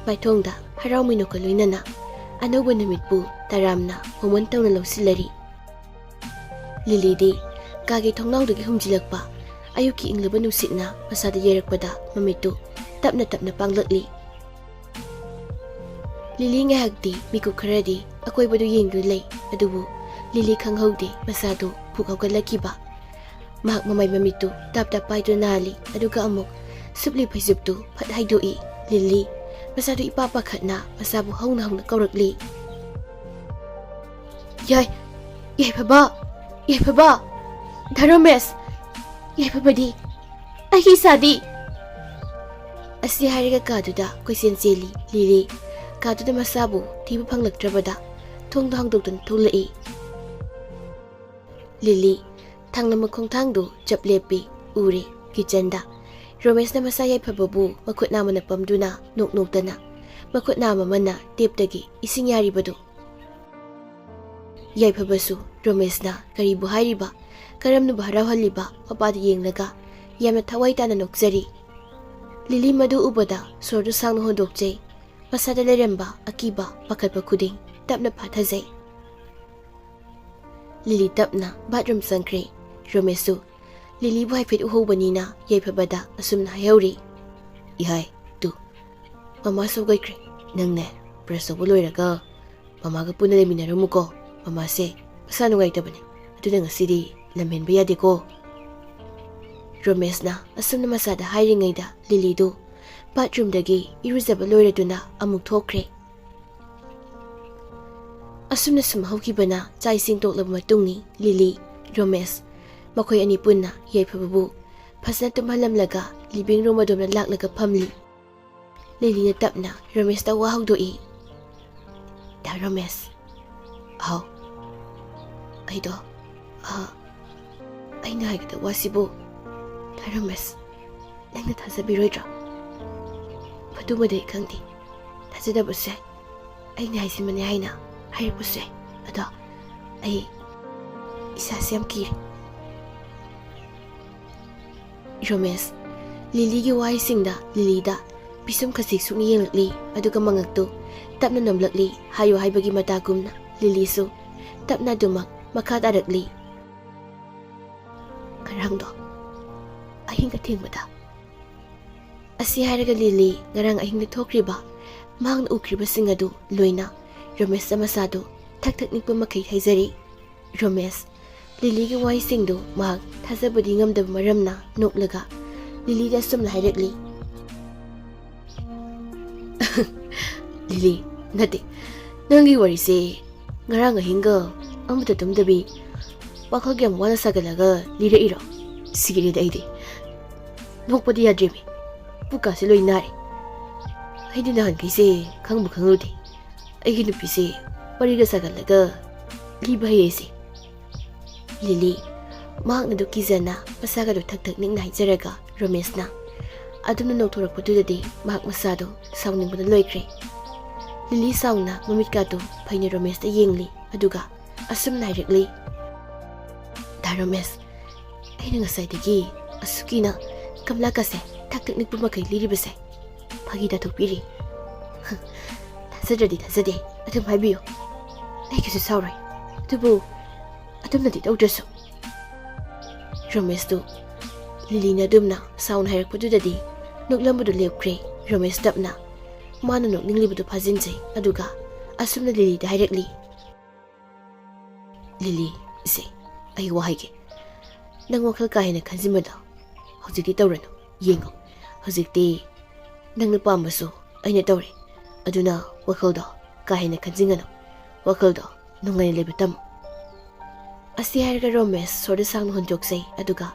maithongda haraumino ka loinana anoba numit pu taramna homon tawna lawsilari. Lili di kagi thongnawdagi humjilakpa ayuki inglaba nusitna masada yerakpada mamitu tapna panglakli. Lili ngahagdi miku kharadi akoibadu yengdu lay adubu Lili khanghaudi masadu phukawgalakiba. Mahak mamay mamitu tap paidu nali aduga amok supli paisuptu phat haidoi Lili masadu ipapakhatna masabu hongna kaurakli. Yay phaba Dharames yay phabadi ahi sadi asi hariga kaduda koisen cheli Lili kaduda masabu tiba phanglaktrabada thongda hangdokdan tholai. Lili thangna makhongthangdu chaplepi uri kitchenda Romesh na masayay phababu makhutna mana pamduna noknokdana makhutna mamana teptagi ising yaribadu. Yay phabasu Romesh na karibu hairiba karamnu bharawhaliba mapadu yenglaga yamna thawai tana nokjari. Lili madu ubada sordu sangna hondokjai masada leremba akiba pakatpa khuding tapna phathajai. Lili tapna bathroom sangkre. Romesu Lili bhai fit uhobanina yaiphabada asumna hayauri. Ihai tu mama sogaikre nangne preso boloiraga mama ga puna leminaramuko mama se asanu gaitabane aduna ngasidi lamhenba yadeko. Romesh na asumna masada hairingaida Lili do bathroom dagi iruzaba loiraduna amuk thokre. Asumna sumhaukibana chaising toklaba matungni Lili Romesh makhoi ani punna yaiphababu phasna tumhalamlaga living room adomna laklaga phamli. Lili na tapna Romesh ta wahawdoi. Da Romesh aw aido aina haigda wasibu da Romesh nangna thasabiroidra Madumade khangdi thajadabase aina haisimane haina hairpuse ada ai isa sem kir. Romesh Lili gi wai singda Lili da bisum khasik suni yelakli aduga mangaktu tapna namlakli hayo haibagi matagumna Lili su tapna dumak makha darakli. Karangdo ahinga thengmada asi haraga Lili ngarang ahingda thokriba mangna ukriba singadu loina Romesh amasadu thak nikpa makai haizari. Romesh Lili gi wai singdu mahak thazabadi ngamdab maramna noklaga Lili da sumna hairakli. Lili nati nangi wari se ngarang ahinga amata tumdabi wakhag yam wana sagalaga lira iro sigiri daidi ꯅꯣꯛꯄꯗꯤ ꯌꯥꯗ꯭ꯔꯦꯃꯤ ꯄꯨꯛꯀꯥꯁꯦ ꯂꯣꯏ ꯅꯥꯔꯦ ꯑꯩꯗꯤ ꯅꯍꯥꯟꯈꯩꯁꯦ ꯈꯪꯕꯨ ꯈꯪꯍꯧꯗꯦ ꯑꯩꯒꯤ ꯅꯨꯄꯤꯁꯦ ꯋꯥꯔꯤꯒ ꯁꯥꯒꯠꯂꯒ ꯂꯤꯕ ꯍꯩꯌꯦꯁꯦ ꯂꯤꯂꯤ ꯃꯍꯥꯛꯅꯗꯨ ꯀꯤꯖꯅ ꯃꯁꯥꯒꯗꯨ ꯊꯛ ꯊꯛ ꯅꯤꯡꯅ ꯍꯥꯏꯖꯔꯒ ꯔꯣꯃꯦꯁꯅ ꯑꯗꯨꯝꯅ ꯅꯣꯛꯊꯣꯔꯛꯄꯗꯨꯗꯗꯤ ꯃꯍꯥꯛ ꯃꯁꯥꯗꯣ ꯁꯥꯎꯅꯤꯡꯕꯅ ꯂꯣꯏꯈ꯭ꯔꯦ ꯂꯤꯂꯤ ꯁꯥꯎꯅ ꯃꯃꯤꯠꯀꯥꯗꯣ ꯐꯩꯅ ꯔꯣꯃꯦꯁꯇ ꯌꯦꯡꯂꯤ ꯑꯗꯨꯒ ꯑꯁꯨꯝꯅ ꯍꯥꯏꯔꯛꯂꯤ ꯗꯥ ꯔꯣꯃꯦꯁ ꯑꯩꯅ ꯉꯁꯥꯏꯗꯒꯤ ꯑꯁꯨꯛꯀꯤꯅ ꯀꯝꯂꯥꯀꯥꯁꯦ ꯊꯛ ꯊꯛ ꯅꯤꯛꯄ ꯃꯈꯩ ꯂꯤꯔꯤꯕꯁꯦ ꯐꯥꯒꯤ ꯇꯥꯊꯣꯛꯄꯤꯔꯤ ꯊꯥꯖꯗ꯭ꯔꯗꯤ ꯊꯥꯖꯗꯦ ꯑꯗꯨꯝ ꯍꯥꯏꯕꯤꯌꯨ ꯑꯩ ꯀꯩꯁꯨ ꯁꯥꯎꯔꯣꯏ ꯑꯗꯨꯕꯨ ꯑꯗꯨꯝꯅꯗꯤ ꯇꯧꯗ꯭ꯔꯁꯨ ꯔꯣꯃꯦꯁꯇꯨ ꯂꯤꯂꯤꯅ ꯑꯗꯨꯝꯅ ꯁꯥꯎꯅ ꯍꯥꯏꯔꯛꯄꯗꯨꯗꯗꯤ ꯅꯣꯛꯂꯝꯕꯗꯨ ꯂꯦꯞꯈ꯭ꯔꯦ ꯔꯣꯃꯦꯁ ꯇꯞꯅ ꯃꯥꯅ ꯅꯣꯛꯅꯤꯡꯂꯤꯕꯗꯨ ꯐꯥꯖꯤꯟꯖꯩ ꯑꯗꯨꯒ ꯑꯁꯨꯝꯅ ꯂꯤꯂꯤꯗ ꯍꯥꯏꯔꯛꯂꯤ ꯂꯤꯂꯤ ꯏꯁꯦ ꯑꯩ ꯋꯥꯍꯩꯒꯦ ꯅꯪ ꯋꯥꯈꯜ ꯀꯥ ꯍꯦꯟꯅ ꯈꯟꯖꯤꯟꯕꯗꯣ ꯍꯧꯖꯤꯛꯇꯤ ꯇꯧꯔꯅꯨ ꯌꯦꯡꯉꯣ ꯍꯧꯖꯤꯛꯇꯤ ꯅꯪꯅ ꯄꯥꯝꯕꯁꯨ ꯑꯩꯅ ꯇꯧꯔꯦ ꯑꯗꯨꯅ ꯋꯥꯈꯜꯗꯣ ꯀꯥ ꯍꯦꯟꯅ ꯈꯟꯖꯤꯟꯒꯅꯨ ꯋꯥꯈꯜꯗꯣ ꯅꯨꯡꯉꯥꯏꯅ ꯂꯩꯕ ꯇꯝꯃꯨ ꯑꯁꯤ ꯍꯥꯏꯔꯒ ꯔꯣꯃꯦꯁ ꯁꯣꯔꯗ ꯁꯥꯡꯅ ꯍꯣꯟꯗꯣꯛꯆꯩ ꯑꯗꯨꯒ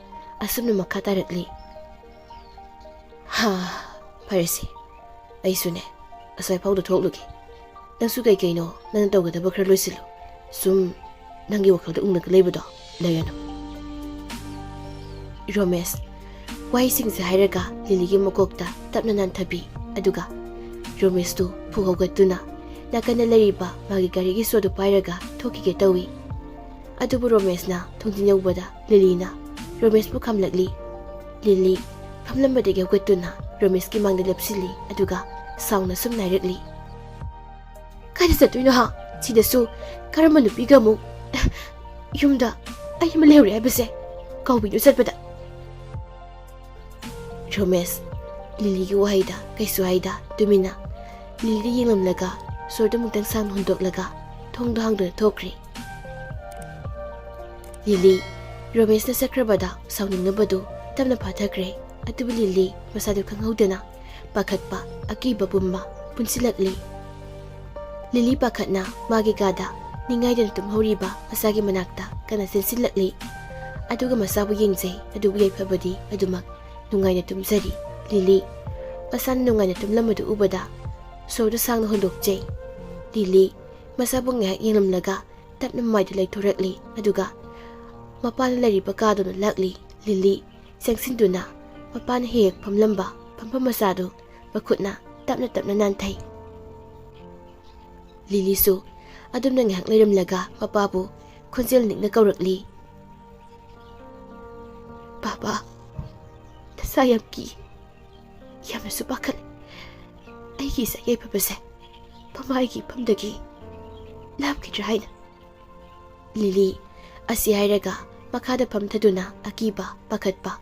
ꯑꯁꯨꯝꯅ ꯃꯈꯥ ꯇꯥꯔꯛꯂꯤ ꯐꯔꯦꯁꯦ ꯑꯩꯁꯨꯅꯦ ꯑꯁ꯭ꯋꯥꯏꯐꯥꯎꯗ ꯊꯣꯛꯂꯨꯒꯦ ꯅꯪꯁꯨ ꯀꯩꯀꯩꯅꯣ ꯅꯪꯅ ꯇꯧꯒꯗꯕ ꯈꯔ ꯂꯣꯏꯁꯤꯜꯂꯨ ꯁꯨꯝ ꯅꯪꯒꯤ ꯋꯥꯈꯜꯗ ꯎꯡꯂꯒ ꯂꯩꯕꯗꯣ ꯂꯩꯔꯅꯨ ꯔꯣꯃꯦꯁ ꯋꯥꯍꯩꯁꯤꯡꯁꯦ ꯍꯥꯏꯔꯒ ꯂꯤꯂꯤꯒꯤ ꯃꯀꯣꯛꯇ ꯇꯞꯅ ꯅꯥꯟꯊꯕꯤ ꯑꯗꯨꯒ ꯔꯣꯃꯦꯁꯇꯨ ꯐꯨ ꯍꯧꯒꯠꯇꯨꯅ ꯅꯥꯀꯟꯗ ꯂꯩꯔꯤꯕ ꯃꯥꯒꯤ ꯒꯥꯔꯤꯒꯤ ꯁꯣꯗꯨ ꯄꯥꯏꯔꯒ ꯊꯣꯛꯈꯤꯒꯦ ꯇꯧꯏ ꯑꯗꯨꯕꯨ ꯔꯣꯃꯦꯁꯅ ꯊꯣꯡꯖꯤꯟ ꯌꯧꯕꯗ ꯂꯤꯂꯤꯅ ꯔꯣꯃꯦꯁꯄꯨ ꯈꯝꯂꯛꯂꯤ ꯂꯤꯂꯤ ꯐꯝꯂꯝꯕꯗꯒꯤ ꯍꯧꯒꯠꯇꯨꯅ ꯔꯣꯃꯦꯁꯀꯤ ꯃꯥꯡꯗ ꯂꯦꯞꯁꯤꯜꯂꯤ ꯑꯗꯨꯒ ꯁꯥꯎꯅ ꯁꯨꯝ ꯍꯥꯏꯔꯛꯂꯤ ꯀꯥꯏꯗ ꯆꯠꯇꯣꯏꯅꯣ ꯁꯤꯗꯁꯨ ꯀꯔꯝꯕ ꯅꯨꯄꯤꯒ ꯑꯃꯨꯛ ꯌꯨꯝꯗ ꯑꯩ ꯑꯃ ꯂꯩꯍꯧꯔꯦ ꯍꯥꯏꯕꯁꯦ ꯀꯥꯎꯕꯤꯅꯨ ꯆꯠꯄꯗ ꯔꯣꯃꯦꯁ ꯂꯤꯂꯤꯒꯤ ꯋꯥꯍꯩꯗ ꯀꯩꯁꯨ ꯍꯥꯏꯗ ꯇꯨꯃꯤꯟꯅ ꯂꯤꯂꯤꯗ ꯌꯦꯡꯂꯝꯂꯒ ꯁꯣꯔꯗ ꯑꯃꯨꯛꯇꯪ ꯁꯥꯡꯅ ꯍꯣꯟꯗꯣꯛꯂꯒ ꯊꯣꯡꯗꯣ ꯍꯥꯡꯗꯨꯅ ꯊꯣꯛꯈ꯭ꯔꯦ ꯂꯤꯂꯤ ꯔꯣꯃꯦꯁꯅ ꯆꯠꯈ꯭ꯔꯕꯗ ꯁꯥꯎꯅꯤꯡꯅꯕꯗꯨ ꯇꯞꯅ ꯐꯥꯊꯈ꯭ꯔꯦ ꯑꯗꯨꯕꯨ ꯂꯤꯂꯤ ꯃꯁꯥꯗꯨ ꯈꯪꯍꯧꯗꯅ ꯄꯥꯈꯠꯄ ꯑꯀꯤꯕ ꯄꯨꯝꯕ ꯄꯨꯟꯁꯤꯜꯂꯛꯂꯤ ꯂꯤꯂꯤ ꯄꯥꯈꯠꯅ ꯃꯥꯒꯤ ꯀꯥꯗ ꯅꯤꯡꯉꯥꯏꯗꯅ ꯇꯨꯝꯍꯧꯔꯤꯕ ꯃꯁꯥꯒꯤ ꯃꯅꯥꯛꯇ ꯀꯟꯅ ꯆꯦꯟꯁꯤꯜꯂꯛꯂꯤ ꯑꯗꯨꯒ ꯃꯁꯥꯕꯨ ꯌꯦꯡꯖꯩ ꯑꯗꯨꯕꯨ ꯌꯥꯏꯐꯕꯗꯤ ꯑꯗꯨꯃꯛ ꯅꯨꯡꯉꯥꯏꯅ ꯇꯨꯝꯖꯔꯤ ꯂꯤꯂꯤ ꯃꯁꯥꯅ ꯅꯨꯡꯉꯥꯏꯅ ꯇꯨꯝꯂꯝꯕꯗꯨ ꯎꯕꯗ ꯁꯣꯔꯗꯨ ꯁꯥꯡꯅ ꯍꯣꯟꯗꯣꯛꯆꯩ ꯂꯤꯂꯤ ꯃꯁꯥꯕꯨ ꯉꯥꯏꯍꯥꯛ ꯌꯦꯡꯂꯝꯂꯒ ꯇꯞꯅ ꯃꯃꯥꯏꯗꯨ ꯂꯩꯊꯣꯔꯛꯂꯤ ꯑꯗꯨꯒ ꯃꯄꯥꯅ ꯂꯩꯔꯤꯕ ꯀꯥꯗꯨꯅ ꯂꯥꯛꯂꯤ ꯂꯤꯂꯤ ꯆꯪꯁꯤꯟꯗꯨꯅ ꯃꯄꯥꯅ ꯍꯦꯛ ꯐꯝꯂꯝꯕ ꯐꯝꯐꯝ ꯃꯆꯥꯗꯨ ꯃꯈꯨꯠꯅ ꯇꯞꯅ ꯇꯞꯅ ꯅꯥꯟꯊꯩ ꯂꯤꯂꯤꯁꯨ ꯑꯗꯨꯝꯅ ꯉꯥꯏꯍꯥꯛ ꯂꯩꯔꯝꯂꯒ ꯃꯄꯥꯕꯨ ꯈꯣꯟꯖꯦꯜ ꯅꯤꯛꯅ ꯀꯧꯔꯛꯂꯤ ꯕꯥꯕꯥ ꯅꯁꯥ ꯌꯥꯝ ꯀꯤ ꯌꯥꯝꯅꯁꯨ ꯄꯥꯈꯠꯂꯦ ꯑꯩꯒꯤ ꯏꯆꯥ ꯌꯥꯏꯐꯕꯁꯦ ꯃꯃꯥꯏꯒꯤ ꯏꯐꯝꯗꯒꯤ ꯂꯥꯞꯈꯤꯗ꯭ꯔꯥ ꯍꯥꯏꯅ ꯂꯤꯂꯤ ꯑꯁꯤ ꯍꯥꯏꯔꯒ ꯃꯈꯥꯗ ꯐꯝꯊꯗꯨꯅ ꯑꯀꯤꯕ ꯄꯥꯈꯠꯄ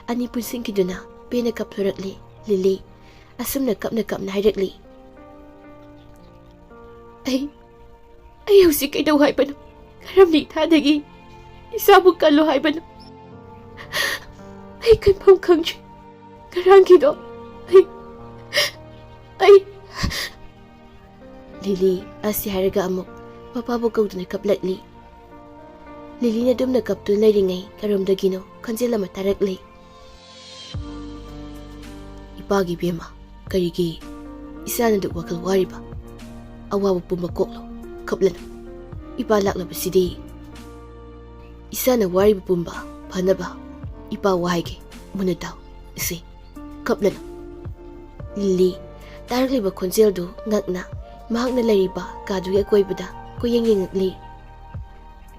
ꯑꯅꯤ ꯄꯨꯟꯁꯤꯟꯈꯤꯗꯨꯅ ꯄꯦꯟꯅ ꯀꯞꯊꯣꯔꯛꯂꯤ ꯂꯤꯂꯤ ꯑꯁꯨꯝꯅ ꯀꯞꯅ ꯀꯞꯅ ꯍꯥꯏꯔꯛꯂꯤ ꯑꯩ ꯍꯧꯖꯤꯛ ꯀꯩꯗꯧ ꯍꯥꯏꯕꯅꯣ ꯀꯔꯝꯕ ꯏꯊꯥꯗꯒꯤ ꯏꯁꯥꯕꯨ ꯀꯜꯂꯣ ꯍꯥꯏꯕꯅꯣ ꯑꯩ ꯀꯟꯐꯝ ꯈꯪꯗ꯭ꯔꯤ ꯉꯔꯥꯡꯒꯤꯗꯣ ꯑꯩ ꯂꯤꯂꯤ ꯑꯁꯤ ꯍꯥꯏꯔꯒ ꯑꯃꯨꯛ ꯃꯄꯥꯕꯨ ꯀꯧꯗꯨꯅ ꯀꯞꯂꯛꯂꯤ ꯂꯤꯂꯤꯅ ꯑꯗꯨꯝꯅ ꯀꯞꯇꯨꯅ ꯂꯩꯔꯤꯉꯩ ꯀꯔꯣꯝꯗꯒꯤꯅꯣ ꯈꯣꯟꯖꯦꯜ ꯑꯃ ꯇꯥꯔꯛꯂꯤ ꯏꯄꯥꯒꯤ ꯕꯦꯝꯃ ꯀꯔꯤꯒꯤ ꯏꯆꯥꯅꯗꯨ ꯋꯥꯈꯜ ꯋꯥꯔꯤꯕ ꯑꯋꯥꯕ ꯄꯨꯝꯕ ꯀꯣꯛꯂꯣ ꯀꯞꯂꯅꯨ ꯏꯄꯥ ꯂꯥꯛꯂꯕꯁꯤꯗꯤ ꯏꯆꯥꯅ ꯋꯥꯔꯤꯕ ꯄꯨꯝꯕ ꯐꯅꯕ ꯏꯄꯥ ꯋꯥꯍꯩꯒꯦ ꯃꯨꯟꯅ ꯇꯥꯎ ꯏꯆꯦ ꯀꯞꯂꯅꯨ ꯂꯤꯂꯤ ꯇꯥꯔꯛꯂꯤꯕ ꯈꯣꯟꯖꯦꯜꯗꯨ ꯉꯛꯅ ꯃꯍꯥꯛꯅ ꯂꯩꯔꯤꯕ ꯀꯥꯗꯨꯒꯤ ꯑꯀꯣꯏꯕꯗ ꯀꯣꯏꯌꯦꯡ ꯌꯦꯡꯉꯛꯂꯤ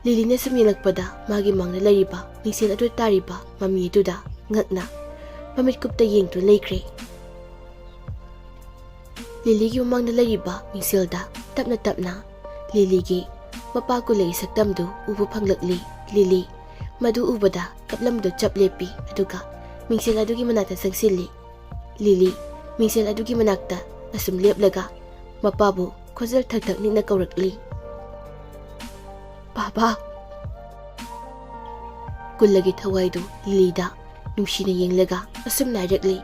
ꯂꯤꯂꯤꯅ ꯁꯨꯝ ꯌꯦꯡꯂꯛꯄꯗ ꯃꯥꯒꯤ ꯃꯥꯡꯗ ꯂꯩꯔꯤꯕ ꯃꯤꯡꯁꯦꯜ ꯑꯗꯨ ꯇꯥꯔꯤꯕ ꯃꯃꯤ ꯑꯗꯨꯗ ꯉꯛꯅ ꯃꯃꯤꯠ ꯀꯨꯞꯇ ꯌꯦꯡꯗꯨꯅ ꯂꯩꯈ꯭ꯔꯦ ꯂꯤꯂꯤꯒꯤ ꯃꯃꯥꯡꯗ ꯂꯩꯔꯤꯕ ꯃꯤꯡꯁꯦꯜꯗ ꯇꯞꯅ ꯇꯞꯅ ꯂꯤꯂꯤꯒꯤ ꯃꯄꯥ ꯀꯨꯂꯩ ꯁꯛꯇꯝꯗꯨ ꯎꯕ ꯐꯪꯂꯛꯂꯤ ꯂꯤꯂꯤ ꯃꯗꯨ ꯎꯕꯗ ꯀꯞꯂꯝꯕꯗꯨ ꯆꯞ ꯂꯦꯞꯄꯤ ꯑꯗꯨꯒ ꯃꯤꯡꯁꯦꯜ ꯑꯗꯨꯒꯤ ꯃꯅꯥꯛꯇ ꯆꯪꯁꯤꯜꯂꯤ ꯂꯤꯂꯤ ꯃꯤꯡꯁꯦꯜ ꯑꯗꯨꯒꯤ ꯃꯅꯥꯛꯇ ꯑꯁꯨꯝ ꯂꯦꯞꯂꯒ ꯃꯄꯥꯕꯨ ꯈꯣꯟꯖꯦꯜ ꯊꯛ ꯊꯛ ꯅꯤꯛꯅ ꯀꯧꯔꯛꯂꯤ ꯕꯥꯕꯥ ꯀꯨꯜꯂꯒꯤ ꯊꯋꯥꯏꯗꯨ ꯂꯤꯂꯤꯗ ꯅꯨꯡꯁꯤꯅ ꯌꯦꯡꯂꯒ ꯑꯁꯨꯝꯅ ꯍꯥꯏꯔꯛꯂꯤ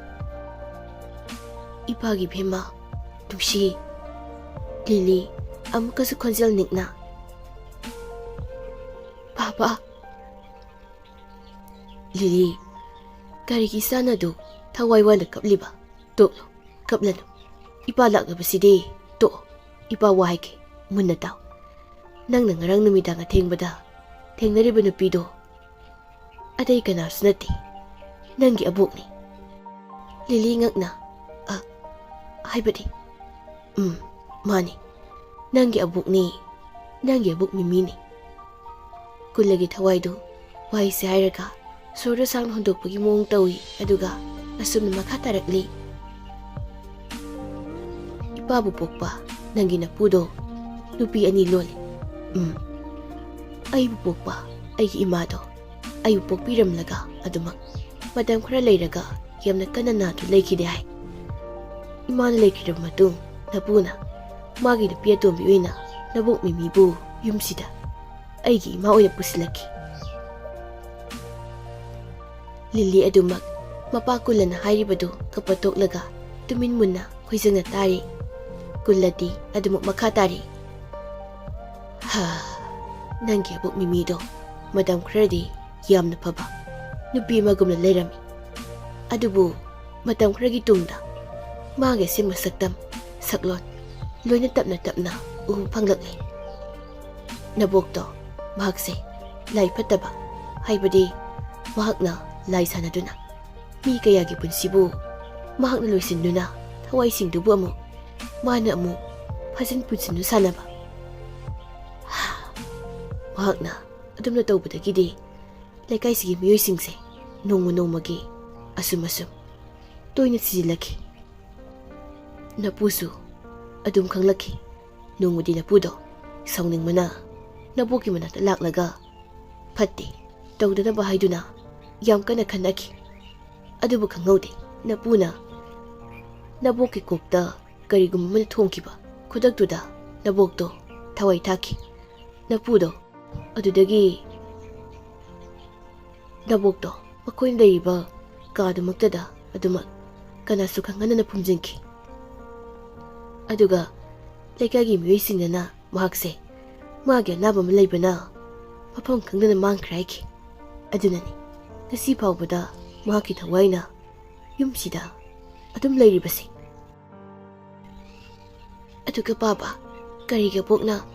ꯏꯄꯥꯒꯤ ꯕꯦꯝꯃ ꯅꯨꯡꯁꯤ ꯂꯤꯂꯤ ꯑꯃꯨꯛꯀꯁꯨ ꯈꯣꯟꯖꯦꯜ ꯅꯤꯛꯅ ꯕꯥꯕꯥ ꯂꯤꯂꯤ Karigi sanadu thawai wanda kapliba toklo kaplanu ipa laknabasidi to ipa waike munna taw nangna ngarang numidang athengbada thengnariba nupido aday kanasu nati nangi abokni Lili ngakna haibadi mani nangi abokni nangi abok mimini kullagi thawaidu waise hairaga Sorda sang hundokpagi mong tawi aduga asumna makha tarakli ipabu pokpa nangi napudo nupi ani loli aibu pokpa aigi imado ayu pokpiramlaga adumak madam khara leiraga yamna kanana tu leikide hai imana leikide matung napuna magi nupi atombi oina nabok mimibu yumsida aigi ima oina pusilaki Lili adumak mapakulan na hairibado kapatoklaga tumin muna khoizang na tari kulati adumak makatari nangi abok mimido madam kredi yamna paba nupi magumna leirami adubu madam kragi tungda mage sim masaktam saklon loina tapna phanglakli nabokto mahakse lai fataba haibadi mahakna Lai sanaduna mi kayagi punsibu mahakna loisinduna thawai singdubu amu mana amu phajin punsindu sanaba mahakna adumna tawbadagidi laikai sigi miyoi singse nongmagi asum toina sijilaki napusu adum khanglaki nongmadi napudo sauning mana naboki manata laklaga phatti tawdana bahaiduna yam kana khanaki adubu khangaude napuna naboki kokta karigum man thongkiba khudaktuda nabokto thawai thaki napudo adudagi nabokto makoin leiba kadumaktada adumak kanasu khangana pumjinki aduga leikagi miyoisingna mahakse mage nabam leibana mafam khangana mangkhraiki adunani Ngasi paubada mahaki thawaina yumsida adum leiribasi aduga baba kariga bokna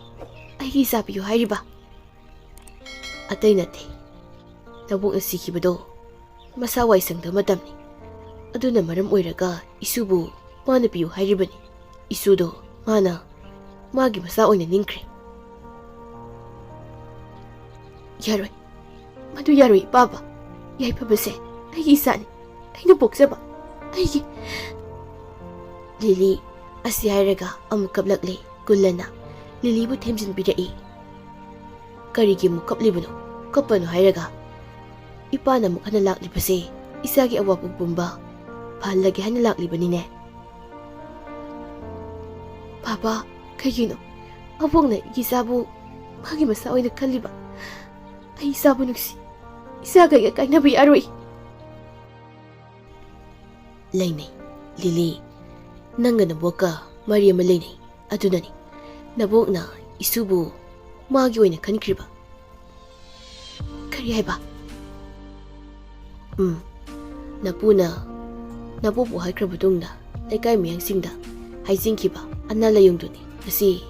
aigi sabiyo hairiba atainate nabok sikibado masa waisangda matamni aduna maram oiraga isubu mana piyo hairibani isudo mana magi masa oina ningkre yaroi madu yaroi baba Yai pabase, aigi sani, aina boksaba, aigi Lili, asi hairaga amuk kaplakli, kullana, Lili bu themjin bidai Karigi mu kaplibano, kapano hairaga Ipana mu kana laklibase, isagi awapag bumba, pahalagi hana laklibanine Papa, kayino, abong na igisabu, magi masaoy na kaliba Ay isabu nuksi Isagay kay nabi aroi. Lainay, Lili, nanga nabok ka, Maria malainay, adunani, nabok na isubu, magi oina kankriba. Kari ba? Napuna, nabubuhay krabutong na, laikay miyang singda, hay singkiba, analayong duni, kasi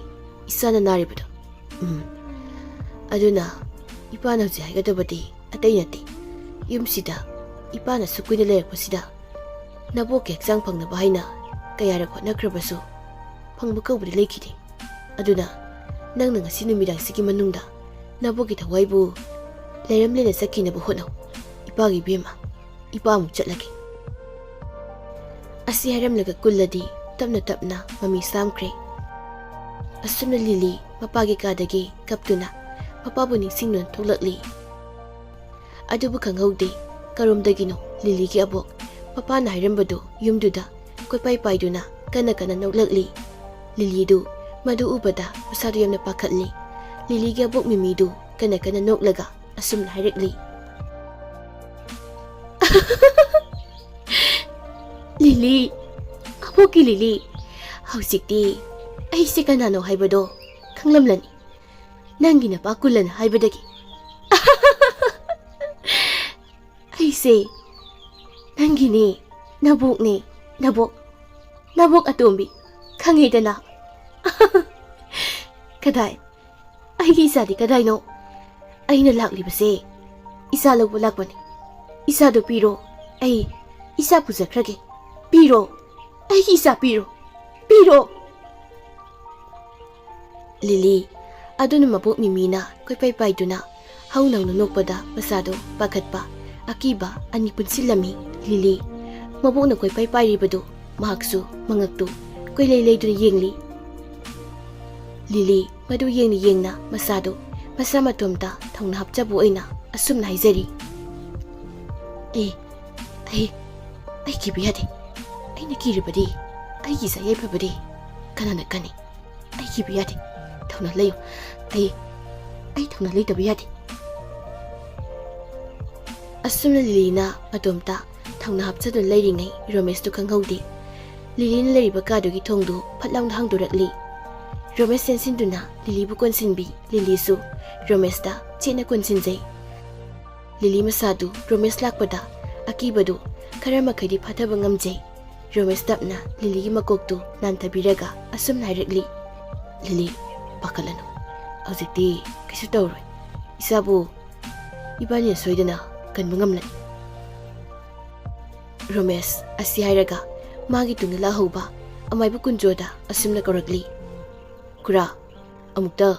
isa na naribado. Aduna, ipanaw si Oigadaba Atay nati, yumsida, ipana sukuy na leiragpasida. Nabokek sang Pangnabahay na, kaya rakot nakrabaso. Pangbakaw ba leikide. Aduna, nang nga sinumidang sige manungda, nabokit haway bu, leiramli na saki na buhonaw. Ipagi bima, ipamuk lagi. Asi haram nagakuladi, tapna mami samkre. Asum na Lili, mapagi kadagi, kaptuna, mapabuning singnon tulakli. Adubu kanghaude, karumdagino, Lili ki Abok, papa na hairambado, yumduda, koy pay-payduna, kana naulagli. Lilidu, madu ubada, masado yam na pakatli. Lili ki Abok mimidu, kana noklaga, asum na hairikli. Lili, Abok ki Lili, hausikti, ay si kanano haibado, kanglamlani, nangi na pakulan haibadagi. Ay say, Nangini, nabok ni, nabok Adomgi, khangidana. Kadai, aigi isadi kadai no. Aina laklibase, isa lagbo lakbani. Isa do piro, ay, isa puzakrage. Piro, aigi isa piro. Lili, aduna mabok mimina, koy pay duna. Haunang nunokpada, masado, pakatpa, akiba, anipun silami, Lili. Mabok na koy pay ribado, mahakso, mangakto, koy laylay duna yengli. Lili, madu yeng na, masado, masama tumta, thong na hapchabu ay na, asum na hizari. Ay kibiyade, ay nakiribadi, ay gisayay pabadi, kanana kani, ay kibiyade, thong na layo, ay thong na lay tabiyade. Asum na Lili na, matumta, thong na hapchadun layringay, Romes to kanghawdi. Lili na lariba kadogi thongdu, patlaw na hangdurakli. Romes sensinduna, Lili bu konsinbi, Lili su, Romes da, chena konsinzay. Lili masadu, Romes lakpada, akibadu, karamakadi pataba ngamjay. Romes tapna, Lili makoktu, nantabiraga, asum na harakli. Lili, pakalano. Hawzikti, kaisu tawroy. Isabu, ibanya soydana, kanba ngamlan. Romes, asi hairaga, magi tunga lahawba, amay bu kunjoda, asum na karakli. Kura, amukta.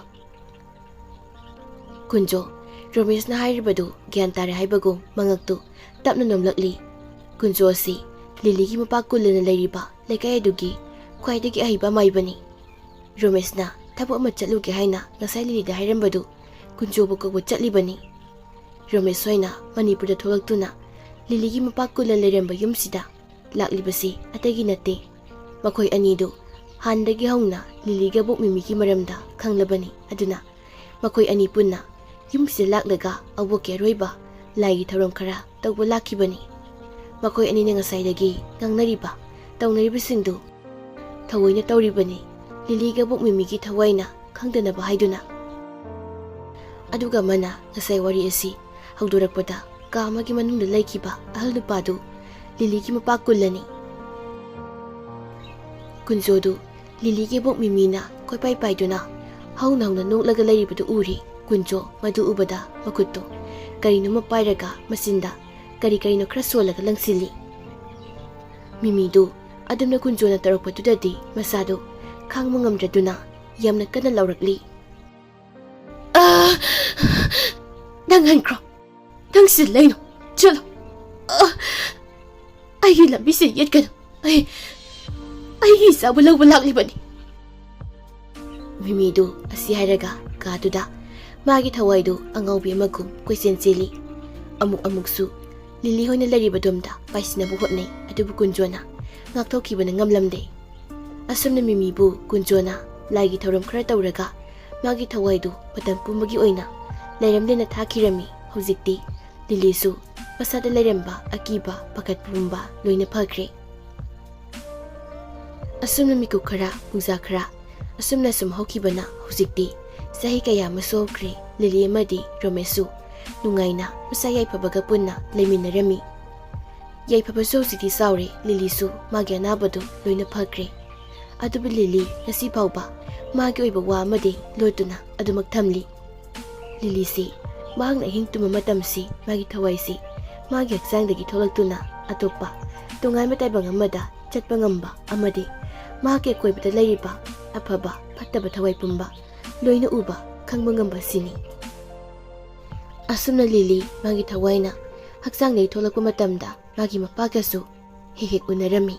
Kunjo, Romes na hairibado, gyantare haibago, mangakto, tapna nomlakli. Kunjo asi, Lili ki mapakula na layriba, laikay Adugi, kwaidagi ahiba maibani. Romes na, tapo amatsalugi haina, ngasay Lili da hairambado, kunjo bukag watsatlibani. Romes soy na, Manipur da tholakto na, Lili ki mapakula layramba yumsida, laklibasi, atagi nate. Makoy anido, handagi hauna, Lili gabok Mimigi maramda, kanglabani, aduna. Makoy anipun na, yumsida laklaga, Abok Oiba, lagi tharom kara, tawba lakibani. Makoy ani na ngasaydagi, ngangnariba, tawnaribasingdo. Thaway na tawribani, Lili gabok Mimigi Thawai na, kangdana bahayduna. Aduga mana, ngasay wari asi, hawdurakpada, kamagi manungda laykiba, ahal nupado, Lili ki mapakulani. Kunjodo, Lili gabok Mimina, koy pay duna, hauna nunglaga layribado uri, kunjo, madu ubada, makutto, karino mapayraga, masinda, kari-karino krasolaga lang sili. Mimido, Adomna kunjo na tarakpadudadi, masado, kang mangamdraduna, Yamna ka na laurakli. Nanghankro, nang silay no, chalo. Ay hilabisi yat ka no, ay hisa walang libani. Mimido, asi haraga, kaduda, magi Thawai do, ang ngawbi amagum, koy sensili. Amuk-amuksu, Lili hoy na laribadomda, pais na buhot na, adubu kunjo na, ngaktaw kiba na ngamlamday. Asam na Mimibu, kunjo na, lagi tawram kara tawraga, magi Thawai do, patampumagi oy na, layramde na takirami, hawzikti, Lili su, pasada layramba, akiba, pakatpumba, loy na pagre. Asam na miku kara, pungza kara, asam na sumhawkiba na, hawzikti, sahi kaya masobkre, Lili amadi, Romesu, nungay na, masayay pabagapun na, laymin na rami. Yay papaso siti saure, Lili su, magi anabado, loy na pagre. Aduba Lili, nasipaw ba, magi Oiba wa amadi, loto na, adu magtamli. Lili si, mahang na hing tumamatamsi, magi Thawai si, magi aksangdagi tholagto na, Atopa, tungay matay bang amada, chat pangamba, amadi, magi akoy bata layriba, apaba, Fattraba-Thawai pumba, loy na uba, kang mangamba sini. Asum na Lili, magi Thawai na, haksang na itolak matamda, magi mapagaso, hihik unarami.